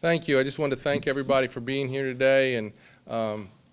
Thank you. I just wanted to thank everybody for being here today. And,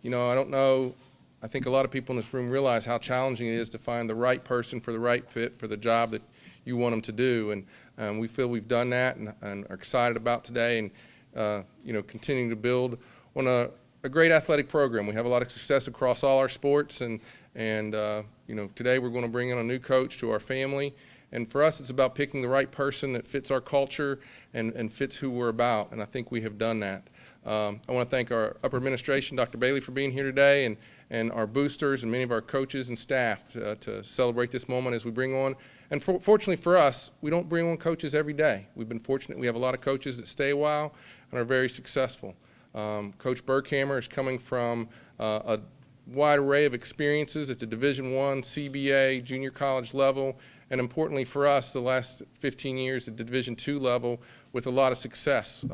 you know, I don't know, I think a lot of people in this room realize how challenging it is to find the right person for the right fit for the job that you want them to do. And we feel we've done that and are excited about today and, you know, continuing to build on a great athletic program. We have a lot of success across all our sports. And you know, today we're going to bring in a new coach to our family. And for us, it's about picking the right person that fits our culture and fits who we're about, and I think we have done that. I want to thank our upper administration, Dr. Bailey, for being here today, and our boosters and many of our coaches and staff to celebrate this moment as we bring on. And fortunately for us, we don't bring on coaches every day. We've been fortunate. We have a lot of coaches that stay a while and are very successful. Coach Burkhamer is coming from a wide array of experiences at the Division I, CBA, junior college level, and importantly for us, the last 15 years at the Division II level with a lot of success,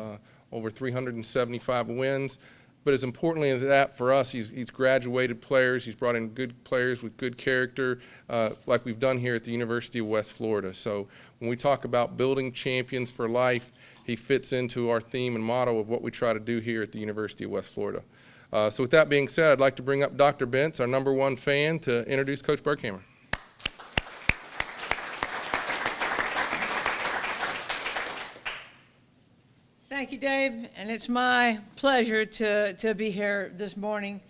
over 375 wins. But as importantly as that for us, he's graduated players. He's brought in good players with good character, like we've done here at the University of West Florida. So when we talk about building champions for life, he fits into our theme and motto of what we try to do here at the University of West Florida. So with that being said, I'd like to bring up Dr. Bentz, our #1 fan, to introduce Coach Burkhamer. Thank you, Dave, and it's my pleasure to be here this morning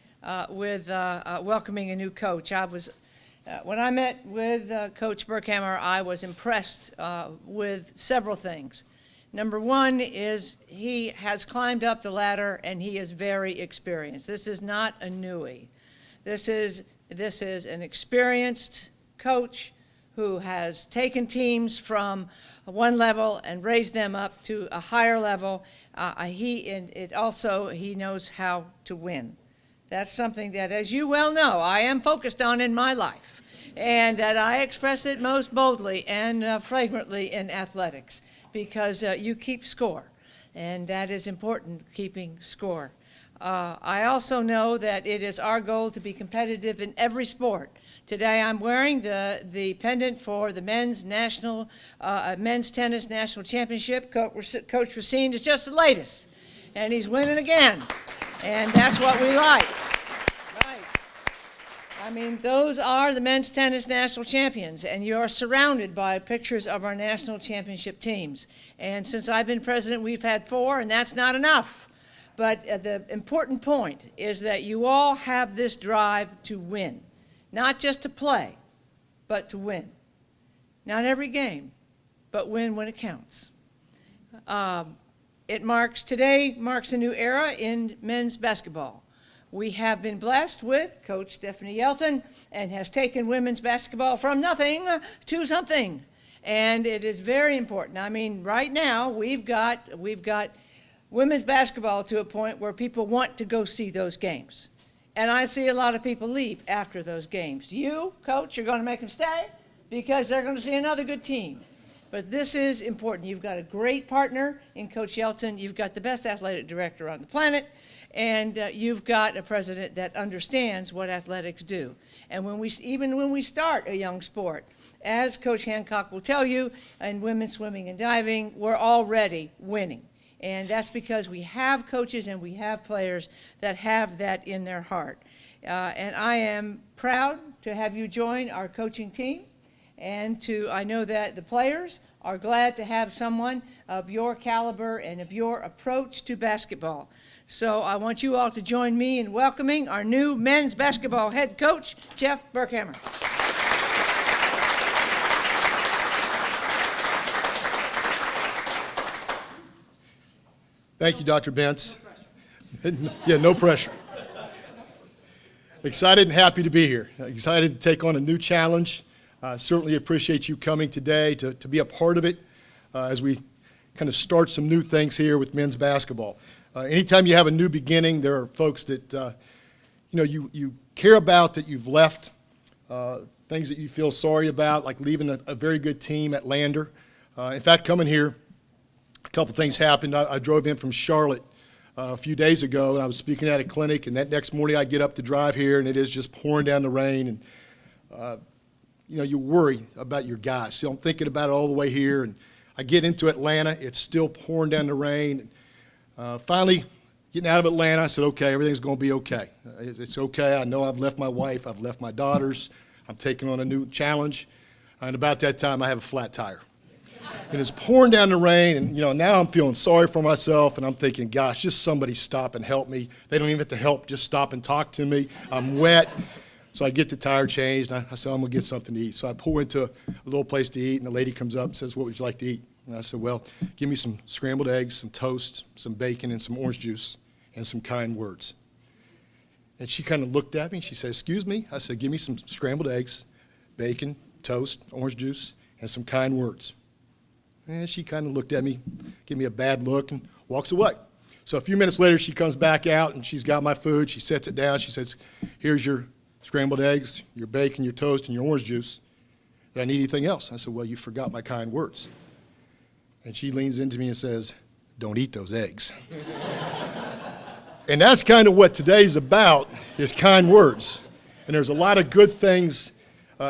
with welcoming a new coach. When I met with Coach Burkhamer, I was impressed with several things. Number one is he has climbed up the ladder and he is very experienced. This is not a newie. This is an experienced coach who has taken teams from one level and raised them up to a higher level. He knows how to win. That's something that, as you well know, I am focused on in my life, and that I express it most boldly and flagrantly in athletics, because you keep score, and that is important, keeping score. I also know that it is our goal to be competitive in every sport. Today I'm wearing the pendant for the men's tennis national championship. Coach Racine is just the latest, and he's winning again, and that's what we like. Right. I mean, those are the men's tennis national champions, and you're surrounded by pictures of our national championship teams. And since I've been president, we've had 4, and that's not enough. But the important point is that you all have this drive to win. Not just to play, but to win. Not every game, but win when it counts. Today marks a new era in men's basketball. We have been blessed with Coach Stephanie Yelton, and has taken women's basketball from nothing to something. And it is very important. I mean, right now we've got women's basketball to a point where people want to go see those games. And I see a lot of people leave after those games. You, Coach, you're going to make them stay because they're going to see another good team. But this is important. You've got a great partner in Coach Yelton. You've got the best athletic director on the planet. And you've got a president that understands what athletics do. And even when we start a young sport, as Coach Hancock will tell you, in women's swimming and diving, we're already winning. And that's because we have coaches and we have players that have that in their heart. And I am proud to have you join our coaching team. And I know that the players are glad to have someone of your caliber and of your approach to basketball. So I want you all to join me in welcoming our new men's basketball head coach, Jeff Burkhamer. Thank you, Dr. Bentz. Yeah, no pressure. Excited and happy to be here. Excited to take on a new challenge. Certainly appreciate you coming today to be a part of it as we kind of start some new things here with men's basketball. Anytime you have a new beginning, there are folks that you care about, that you've left, things that you feel sorry about, like leaving a very good team at Lander. In fact, coming here, a couple things happened. I drove in from Charlotte a few days ago, and I was speaking at a clinic, and that next morning I get up to drive here, and it is just pouring down the rain, and you worry about your guys. So I'm thinking about it all the way here, and I get into Atlanta, it's still pouring down the rain. Finally, getting out of Atlanta, I said, okay, everything's going to be okay. It's okay. I know I've left my wife. I've left my daughters. I'm taking on a new challenge. And about that time, I have a flat tire. And it's pouring down the rain, and now I'm feeling sorry for myself, and I'm thinking, gosh, just somebody stop and help me. They don't even have to help, just stop and talk to me. I'm wet. So I get the tire changed, and I said, I'm going to get something to eat. So I pull into a little place to eat, and the lady comes up and says, what would you like to eat? And I said, well, give me some scrambled eggs, some toast, some bacon, and some orange juice, and some kind words. And she kind of looked at me. She said, excuse me? I said, give me some scrambled eggs, bacon, toast, orange juice, and some kind words. And she kind of looked at me, gave me a bad look, and walks away. So a few minutes later, she comes back out, and she's got my food. She sets it down. She says, here's your scrambled eggs, your bacon, your toast, and your orange juice. Did I need anything else? I said, well, you forgot my kind words. And she leans into me and says, don't eat those eggs. And that's kind of what today's about, is kind words. And there's a lot of good things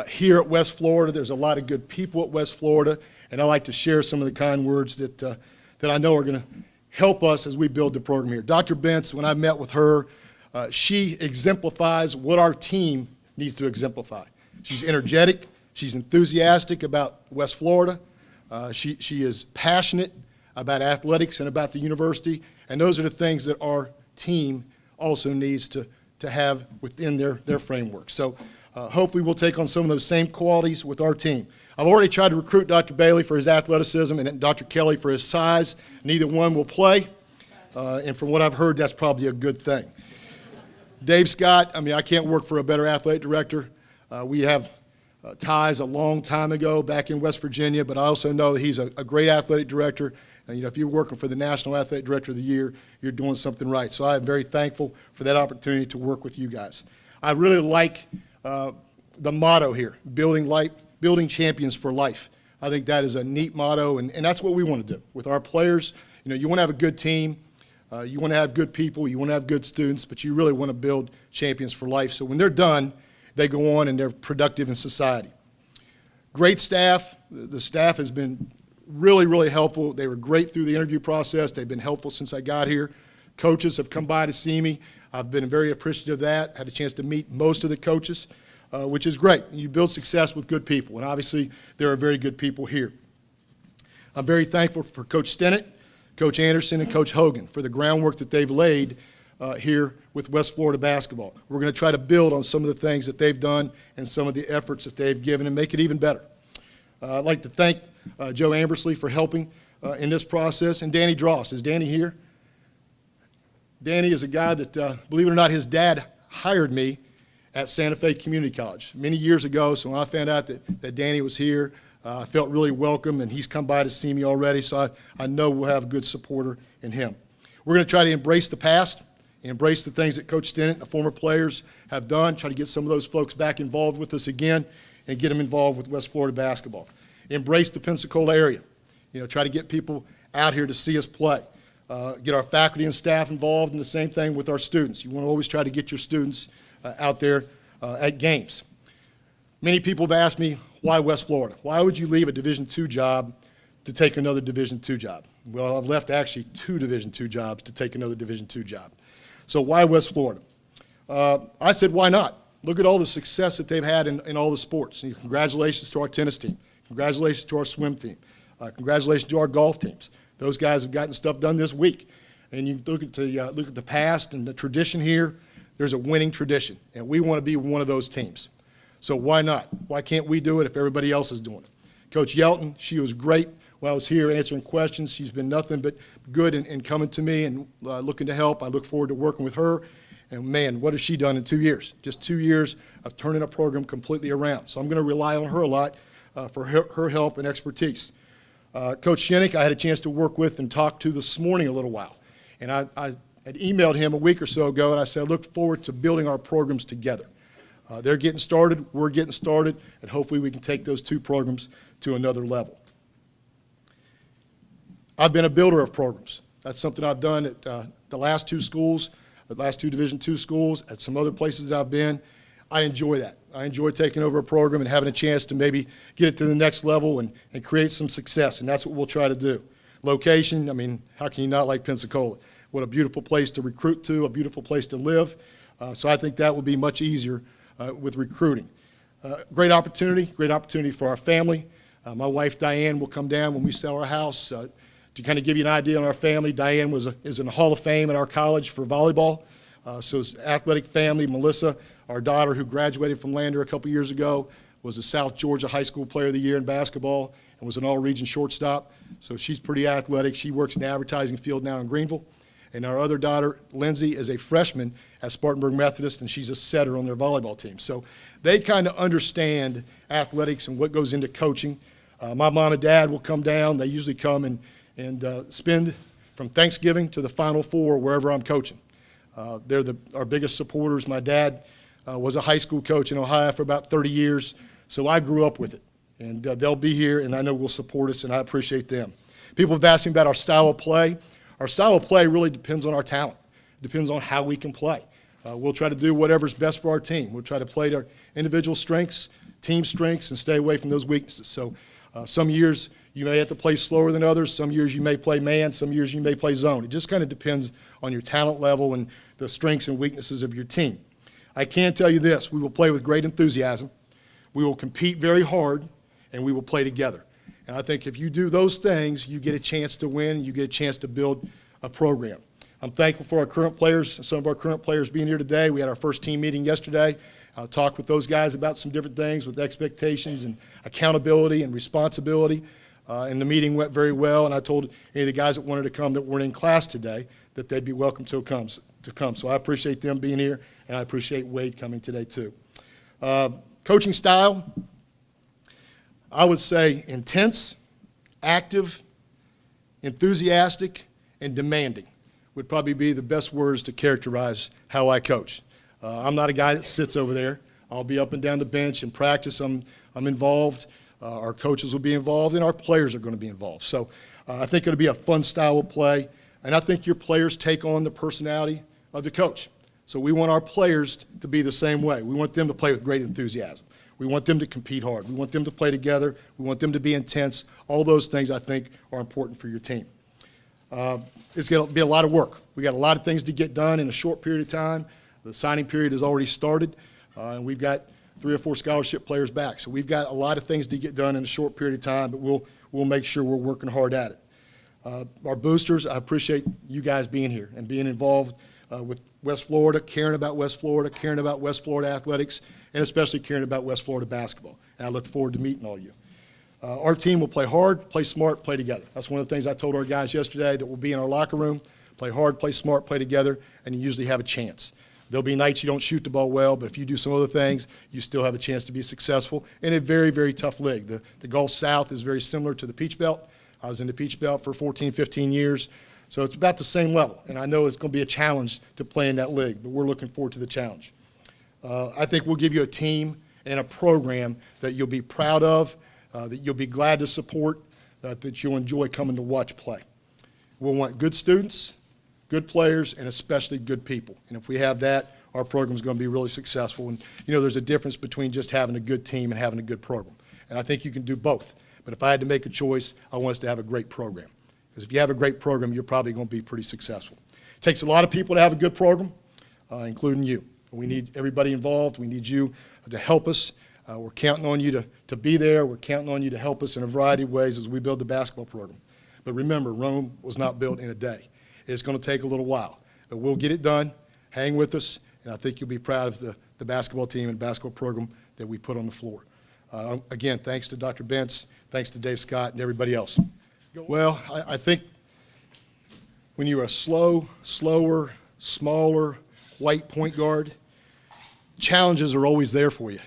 here at West Florida. There's a lot of good people at West Florida. And I like to share some of the kind words that I know are going to help us as we build the program here. Dr. Bentz, when I met with her, she exemplifies what our team needs to exemplify. She's energetic. She's enthusiastic about West Florida. She is passionate about athletics and about the university. And those are the things that our team also needs to have within their framework. So hopefully we'll take on some of those same qualities with our team. I've already tried to recruit Dr. Bailey for his athleticism and Dr. Kelly for his size. Neither one will play. And from what I've heard, that's probably a good thing. Dave Scott, I can't work for a better athletic director. We have ties a long time ago back in West Virginia, but I also know that he's a great athletic director. And, if you're working for the National Athletic Director of the Year, you're doing something right. So I am very thankful for that opportunity to work with you guys. I really like the motto here, building champions for life. I think that is a neat motto, and that's what we want to do with our players. You want to have a good team. You want to have good people. You want to have good students, but you really want to build champions for life. So when they're done, they go on and they're productive in society. Great staff. The staff has been really, really helpful. They were great through the interview process. They've been helpful since I got here. Coaches have come by to see me. I've been very appreciative of that. Had a chance to meet most of the coaches, which is great. You build success with good people, and obviously there are very good people here. I'm very thankful for Coach Stinnett, Coach Anderson, and Coach Hogan for the groundwork that they've laid here with West Florida basketball. We're going to try to build on some of the things that they've done and some of the efforts that they've given and make it even better. I'd like to thank Joe Ambersley for helping in this process, and Danny Dross. Is Danny here? Danny is a guy that, believe it or not, his dad hired me at Santa Fe Community College many years ago. So when I found out that Danny was here, I felt really welcome, and he's come by to see me already, so I know we'll have a good supporter in him. We're going to try to embrace the past, embrace the things that Coach Stinnett and the former players have done, try to get some of those folks back involved with us again, and get them involved with West Florida basketball. Embrace the Pensacola area. Try to get people out here to see us play. Get our faculty and staff involved, and the same thing with our students. You want to always try to get your students out there at games. Many people have asked me, why West Florida? Why would you leave a Division II job to take another Division II job? Well, I've left actually 2 Division II jobs to take another Division II job. So why West Florida? I said, why not? Look at all the success that they've had in all the sports. And congratulations to our tennis team. Congratulations to our swim team. Congratulations to our golf teams. Those guys have gotten stuff done this week. And you look at the past and the tradition here, there's a winning tradition. And we want to be one of those teams. So why not? Why can't we do it if everybody else is doing it? Coach Yelton, she was great while I was here answering questions. She's been nothing but good in coming to me and looking to help. I look forward to working with her. And, man, what has she done in 2 years? Just 2 years of turning a program completely around. So I'm going to rely on her a lot for her help and expertise. Coach Shinnick, I had a chance to work with and talk to this morning a little while. And I had emailed him a week or so ago, and I said, I look forward to building our programs together. They're getting started, we're getting started, and hopefully we can take those 2 programs to another level. I've been a builder of programs. That's something I've done at the last 2 schools, the last 2 Division II schools, at some other places that I've been. I enjoy that. I enjoy taking over a program and having a chance to maybe get it to the next level and create some success, and that's what we'll try to do. Location, how can you not like Pensacola? What a beautiful place to recruit to, a beautiful place to live. So I think that will be much easier with recruiting. Great opportunity for our family. My wife, Diane, will come down when we sell our house. To kind of give you an idea on our family, Diane is in the Hall of Fame at our college for volleyball. So it's an athletic family. Melissa, our daughter who graduated from Lander a couple years ago, was a South Georgia High School Player of the Year in basketball and was an all-region shortstop. So she's pretty athletic. She works in the advertising field now in Greenville. And our other daughter, Lindsay, is a freshman at Spartanburg Methodist, and she's a setter on their volleyball team. So they kind of understand athletics and what goes into coaching. My mom and dad will come down. They usually come and spend from Thanksgiving to the Final Four wherever I'm coaching. They're our biggest supporters. My dad was a high school coach in Ohio for about 30 years, so I grew up with it. And they'll be here, and I know will support us, and I appreciate them. People have asked me about our style of play. Our style of play really depends on our talent. It depends on how we can play. We'll try to do whatever's best for our team. We'll try to play to our individual strengths, team strengths, and stay away from those weaknesses. So some years you may have to play slower than others. Some years you may play man. Some years you may play zone. It just kind of depends on your talent level and the strengths and weaknesses of your team. I can tell you this. We will play with great enthusiasm. We will compete very hard, and we will play together. And I think if you do those things, you get a chance to win. You get a chance to build a program. I'm thankful for our current players, some of our current players being here today. We had our first team meeting yesterday. I talked with those guys about some different things with expectations and accountability and responsibility. And the meeting went very well. And I told any of the guys that wanted to come that weren't in class today that they'd be welcome to come. So I appreciate them being here, and I appreciate Wade coming today too. Coaching style, I would say intense, active, enthusiastic, and demanding would probably be the best words to characterize how I coach. I'm not a guy that sits over there. I'll be up and down the bench in practice. I'm involved. Our coaches will be involved, and our players are going to be involved. So I think it'll be a fun style of play, and I think your players take on the personality of the coach. So we want our players to be the same way. We want them to play with great enthusiasm. We want them to compete hard. We want them to play together. We want them to be intense. All those things, I think, are important for your team. It's going to be a lot of work. We got a lot of things to get done in a short period of time. The signing period has already started, and we've got 3 or 4 scholarship players back. So we've got a lot of things to get done in a short period of time, but we'll make sure we're working hard at it. Our boosters, I appreciate you guys being here and being involved with West Florida, caring about West Florida, caring about West Florida athletics, and especially caring about West Florida basketball. And I look forward to meeting all of you. Our team will play hard, play smart, play together. That's one of the things I told our guys yesterday, that we'll be in our locker room, play hard, play smart, play together, and you usually have a chance. There'll be nights you don't shoot the ball well, but if you do some other things, you still have a chance to be successful in a very, very tough league. The Gulf South is very similar to the Peach Belt. I was in the Peach Belt for 14, 15 years. So it's about the same level, and I know it's going to be a challenge to play in that league, but we're looking forward to the challenge. I think we'll give you a team and a program that you'll be proud of, that you'll be glad to support, that you'll enjoy coming to watch play. We'll want good students, good players, and especially good people. And if we have that, our program's going to be really successful. And, you know, there's a difference between just having a good team and having a good program. And I think you can do both. But if I had to make a choice, I want us to have a great program. Because if you have a great program, you're probably going to be pretty successful. It takes a lot of people to have a good program, including you. We need everybody involved. We need you to help us. We're counting on you to be there. We're counting on you to help us in a variety of ways as we build the basketball program. But remember, Rome was not built in a day. It's going to take a little while. But we'll get it done. Hang with us. And I think you'll be proud of the basketball team and basketball program that we put on the floor. Again, thanks to Dr. Bentz, thanks to Dave Scott, and everybody else. Well, I think when you're a slower, smaller, white point guard, challenges are always there for you.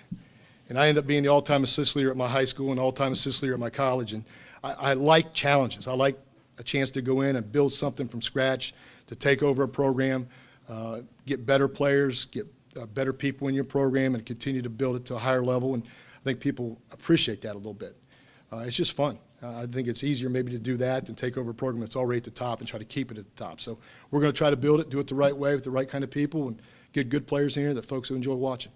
And I ended up being the all-time assist leader at my high school and all-time assist leader at my college. And I like challenges. I like a chance to go in and build something from scratch, to take over a program, get better players, get better people in your program, and continue to build it to a higher level. And I think people appreciate that a little bit. It's just fun. I think it's easier maybe to do that than take over a program that's already at the top and try to keep it at the top. So we're going to try to build it, do it the right way with the right kind of people, and get good players in here that folks will enjoy watching.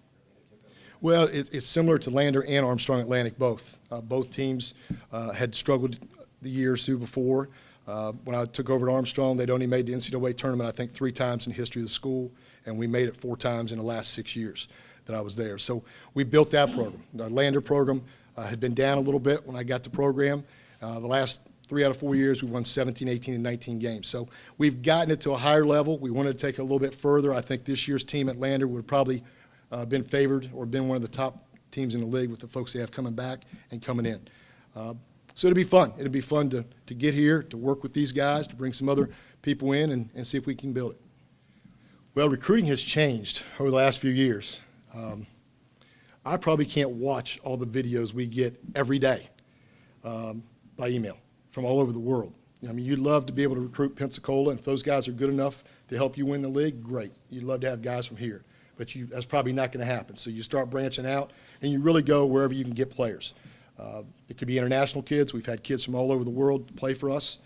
Well, it's similar to Lander and Armstrong Atlantic both. Both teams had struggled the years through before. When I took over at Armstrong, they'd only made the NCAA tournament, I think, 3 times in the history of the school, and we made it 4 times in the last 6 years that I was there. So we built that program. The Lander program had been down a little bit when I got the program. The last 3 out of 4 years, we've won 17, 18, and 19 games. So we've gotten it to a higher level. We wanted to take it a little bit further. I think this year's team at Lander would have probably been favored or been one of the top teams in the league with the folks they have coming back and coming in. So it'll be fun. It'll be fun to get here, to work with these guys, to bring some other people in and see if we can build it. Well, recruiting has changed over the last few years. I probably can't watch all the videos we get every day by email from all over the world. I mean, you'd love to be able to recruit Pensacola, and if those guys are good enough to help you win the league, great. You'd love to have guys from here, but that's probably not going to happen. So you start branching out, and you really go wherever you can get players. It could be international kids. We've had kids from all over the world play for us,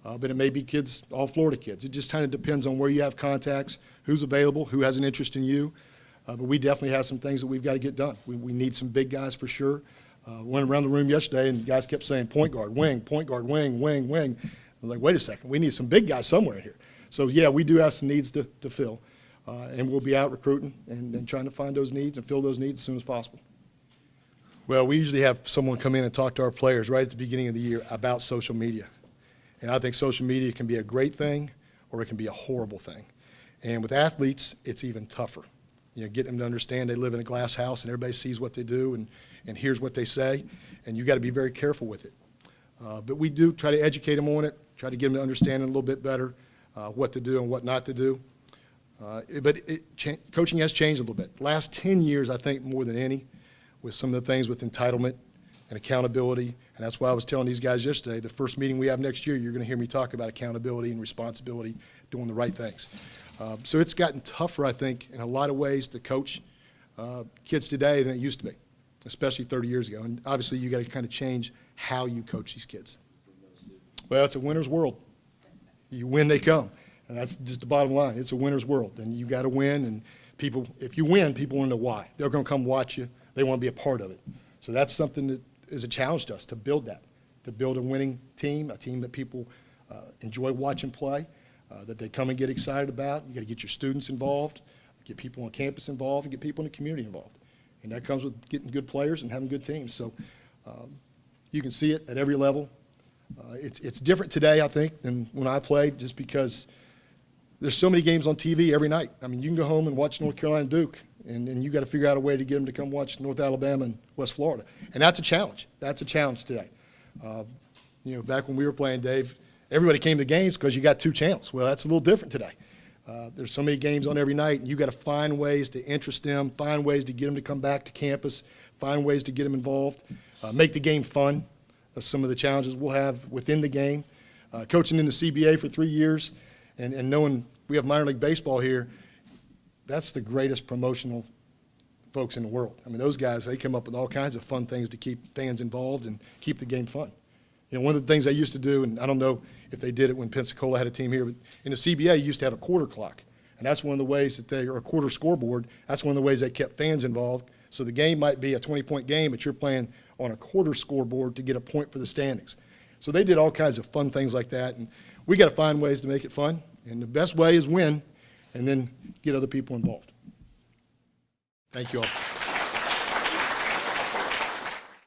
but it may be kids, all Florida kids. It just kind of depends on where you have contacts, who's available, who has an interest in you. But we definitely have some things that we've got to get done. We need some big guys for sure. Went around the room yesterday, and guys kept saying point guard, wing, wing, wing. I was like, wait a second, we need some big guys somewhere here. So, yeah, we do have some needs to fill, and we'll be out recruiting and trying to find those needs and fill those needs as soon as possible. Well, we usually have someone come in and talk to our players right at the beginning of the year about social media. And I think social media can be a great thing or it can be a horrible thing. And with athletes, it's even tougher. You know, get them to understand they live in a glass house and everybody sees what they do and hears what they say, and you got to be very careful with it. But we do try to educate them on it, try to get them to understand it a little bit better, what to do and what not to do. But coaching has changed a little bit. The last 10 years, I think, more than any, with some of the things with entitlement and accountability. And that's why I was telling these guys yesterday, the first meeting we have next year, you're going to hear me talk about accountability and responsibility, doing the right things. So it's gotten tougher, I think, in a lot of ways to coach kids today than it used to be, especially 30 years ago. And obviously, you got to kind of change how you coach these kids. Well, it's a winner's world. You win, they come. And that's just the bottom line. It's a winner's world. And you got to win. And people, if you win, people want to know why. They're going to come watch you. They want to be a part of it. So that's something that is a challenge to us, to build that, to build a winning team, a team that people enjoy watching play, that they come and get excited about. You got to get your students involved, get people on campus involved, and get people in the community involved. And that comes with getting good players and having good teams. So you can see it at every level. It's different today, I think, than when I played, just because there's so many games on TV every night. I mean, you can go home and watch North Carolina Duke, and you got to figure out a way to get them to come watch North Alabama and West Florida. And that's a challenge. That's a challenge today. You know, back when we were playing, Dave, everybody came to games because you got 2 channels. Well, that's a little different today. There's so many games on every night, and you got to find ways to interest them, find ways to get them to come back to campus, find ways to get them involved, make the game fun. That's some of the challenges we'll have within the game. Coaching in the CBA for 3 years and knowing we have minor league baseball here, that's the greatest promotional folks in the world. I mean, those guys, they come up with all kinds of fun things to keep fans involved and keep the game fun. You know, one of the things they used to do, and I don't know if they did it when Pensacola had a team here, but in the CBA, you used to have a quarter clock. And that's one of the ways that or a quarter scoreboard, that's one of the ways they kept fans involved. So the game might be a 20-point game, but you're playing on a quarter scoreboard to get a point for the standings. So they did all kinds of fun things like that, and we got to find ways to make it fun. And the best way is win, and then get other people involved. Thank you all.